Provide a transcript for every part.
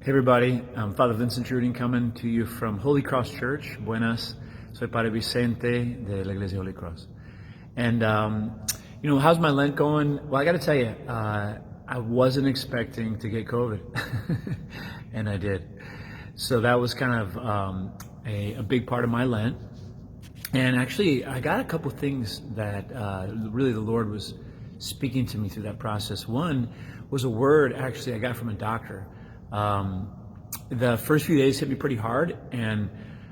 Hey everybody, I'm Father Vincent coming to you from Holy Cross Church. Buenas, soy Padre Vicente de la Iglesia Holy Cross. And, how's my Lent going? Well, I got to tell you, I wasn't expecting to get COVID, and I did. So that was kind of a big part of my Lent. And actually, I got a couple things that really the Lord was speaking to me through that process. One was a word actually I got from a doctor. The first few days hit me pretty hard, and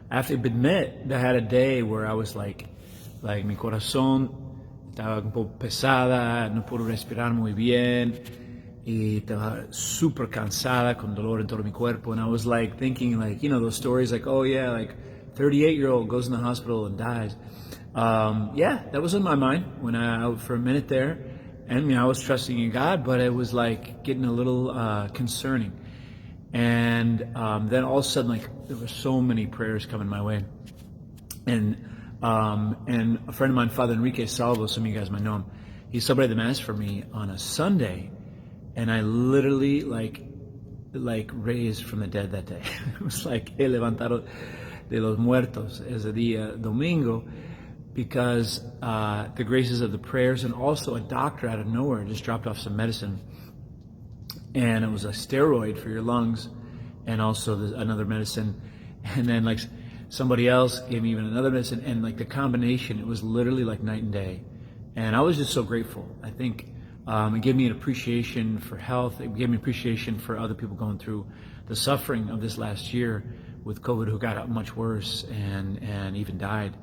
I have to admit that I had a day where I was like mi corazón estaba un poco pesada, no puedo respirar muy bien, y estaba super cansada con dolor en todo mi cuerpo. And I was like thinking, those stories like, oh yeah, like 38-year-old goes in the hospital and dies. Yeah, that was in my mind when for a minute there, and I was trusting in God, but it was like getting a little concerning. And then all of a sudden, there were so many prayers coming my way, and a friend of mine, Father Enrique Salvo, some of you guys might know him, he celebrated the Mass for me on a Sunday, and I literally raised from the dead that day. It was like he levantado de los muertos ese día domingo, because the graces of the prayers, and also a doctor out of nowhere just dropped off some medicine. And it was a steroid for your lungs, and also another medicine, and then somebody else gave me even another medicine, and the combination, it was literally like night and day. And I was just so grateful. I think it gave me an appreciation for health. It gave me appreciation for other people going through the suffering of this last year with COVID, who got much worse and even died.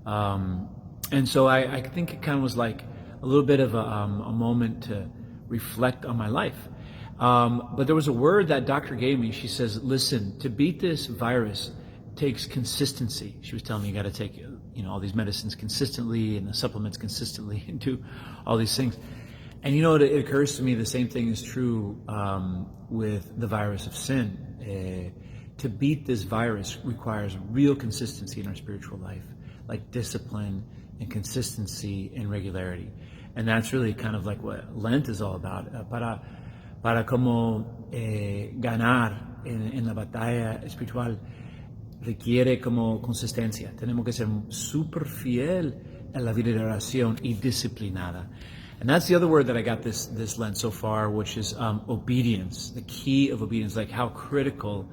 And so I think it kind of was like a little bit of a moment to reflect on my life. But there was a word that doctor gave me. She says, listen, to beat this virus takes consistency. She was telling me you got to take, all these medicines consistently and the supplements consistently and do all these things. And it occurs to me the same thing is true with the virus of sin. To beat this virus requires real consistency in our spiritual life, like discipline and consistency and regularity. And that's really kind of like what Lent is all about. Para como ganar en la batalla espiritual requiere como consistencia. Tenemos que ser súper fiel en la vida de oración y disciplinada. And that's the other word that I got this Lent so far, which is obedience, the key of obedience, like how critical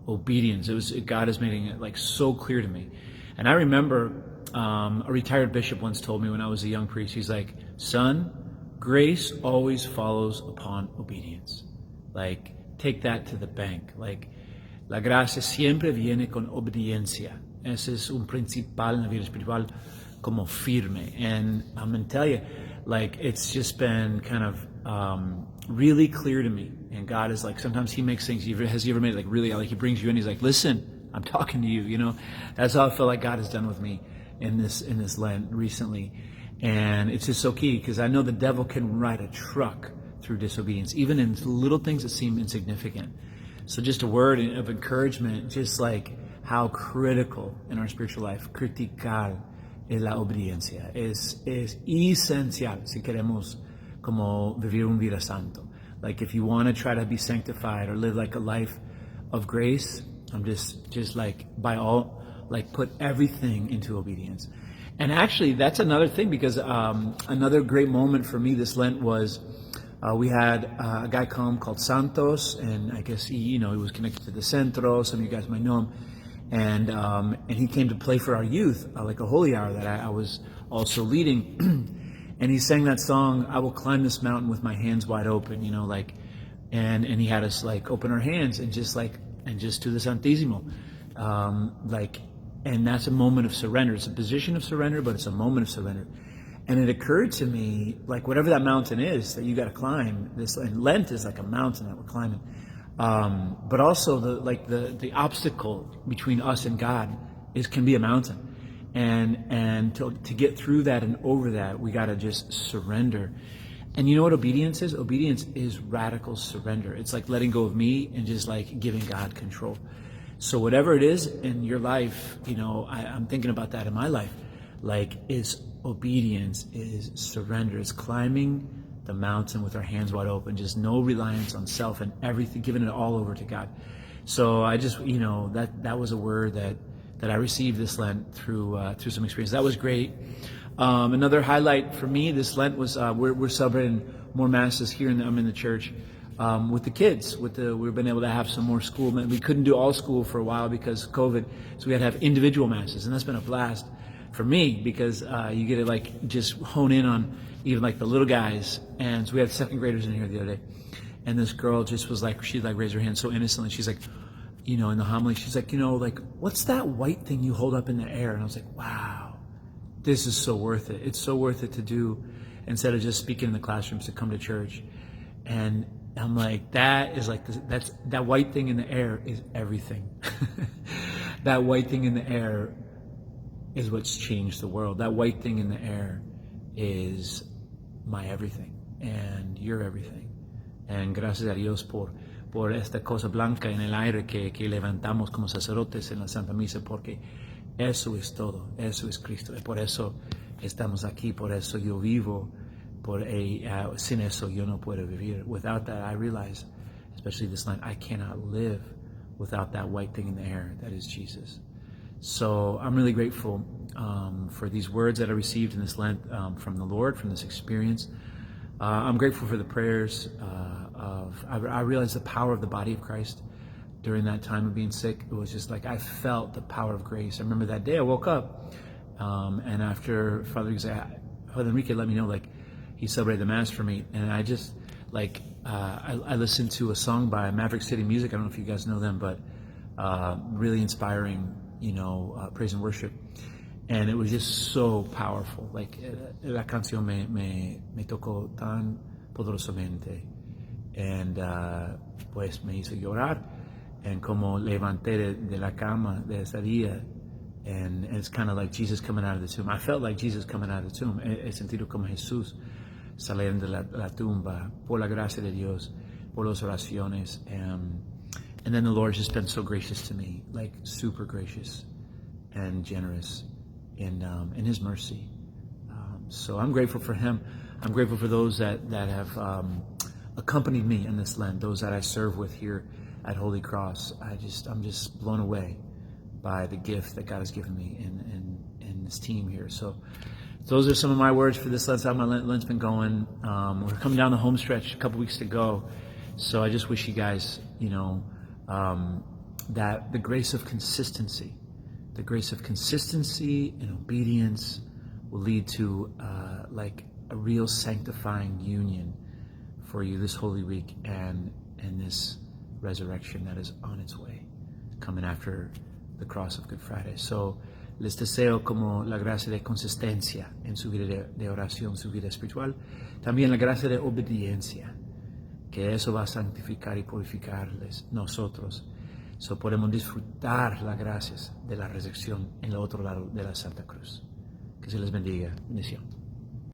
obedience. God is making it so clear to me. And I remember a retired bishop once told me when I was a young priest, he's like, son, grace always follows upon obedience. Take that to the bank. La gracia siempre viene con obediencia. Ese es un principal en la vida espiritual como firme. And I'm going to tell you, it's just been kind of really clear to me. And God is sometimes he makes things, has he ever made it really, he brings you in, he's like, listen, I'm talking to you, That's how I feel like God has done with me in this Lent recently. And it's just so key, because I know the devil can ride a truck through disobedience, even in little things that seem insignificant. So just a word of encouragement, just how critical in our spiritual life, criticar la obediencia, es esencial si queremos como vivir un vida santo. If you want to try to be sanctified or live a life of grace, I'm just by all, put everything into obedience. And actually, that's another thing, because another great moment for me this Lent was we had a guy come called Santos, and I guess he was connected to the Centro. Some of you guys might know him, and he came to play for our youth, a holy hour that I was also leading. And he sang that song, "I will climb this mountain with my hands wide open," and he had us open our hands and just do the Santísimo, and that's a moment of surrender. It's a position of surrender, but it's a moment of surrender. And it occurred to me, whatever that mountain is that you got to climb, and Lent is like a mountain that we're climbing. But also the obstacle between us and God can be a mountain. And to get through that and over that, we got to just surrender. And you know what obedience is? Obedience is radical surrender. It's letting go of me and just giving God control. So whatever it is in your life, I'm thinking about that in my life. Is obedience, is surrender, is climbing the mountain with our hands wide open, just no reliance on self and everything, giving it all over to God. So I just, that was a word that I received this Lent through some experience. That was great. Another highlight for me this Lent was we're celebrating more masses here. I'm in the church with the kids. We've been able to have some more school. We couldn't do all school for a while because of COVID, so we had to have individual masses, and that's been a blast for me because you get to just hone in on even the little guys. And so we had second graders in here the other day, and this girl just was she'd raise her hand so innocently. She's like, in the homily, she's like, what's that white thing you hold up in the air? And I was like, wow, this is so worth it. It's so worth it to do instead of just speaking in the classrooms, to come to church. And I'm like, that white thing in the air is everything. That white thing in the air is what's changed the world. That white thing in the air is my everything, and your everything. And gracias a Dios por esta cosa blanca en el aire que levantamos como sacerdotes en la Santa Misa, porque eso es todo, eso es Cristo. Y por eso estamos aquí, por eso yo vivo, sin eso yo no puedo vivir. Without that, I realize, especially this night, I cannot live without that white thing in the air that is Jesus. So I'm really grateful for these words that I received in this Lent from the Lord, from this experience. I'm grateful for the prayers I realized the power of the body of Christ during that time of being sick. It was just I felt the power of grace. I remember that day I woke up and after Father Enrique let me know, he celebrated the Mass for me, and I just I listened to a song by Maverick City Music. I don't know if you guys know them, but really inspiring, praise and worship. And it was just so powerful. La canción me tocó tan poderosamente. And pues me hizo llorar. And como levanté de la cama de ese día, and it's kind of like Jesus coming out of the tomb. I felt like Jesus coming out of the tomb. He sentido como Jesús saliendo de la tumba por la gracia de Dios, por las oraciones. And then the Lord's just been so gracious to me, super gracious and generous in His mercy. So I'm grateful for Him. I'm grateful for those that have accompanied me in this Lent, those that I serve with here at Holy Cross. I'm just blown away by the gift that God has given me in this team here. So those are some of my words for this Lent. That's how my Lent's been going. We're coming down the home stretch, a couple weeks to go. So I just wish you guys, that the grace of consistency and obedience will lead to a real sanctifying union for you this Holy Week and this resurrection that is on its way, coming after the cross of Good Friday. So les deseo como la gracia de consistencia en su vida de oración, su vida espiritual, también la gracia de obediencia, que eso va a santificar y purificarles nosotros. So podemos disfrutar las gracias de la resurrección en el otro lado de la Santa Cruz. Que se les bendiga. Bendición.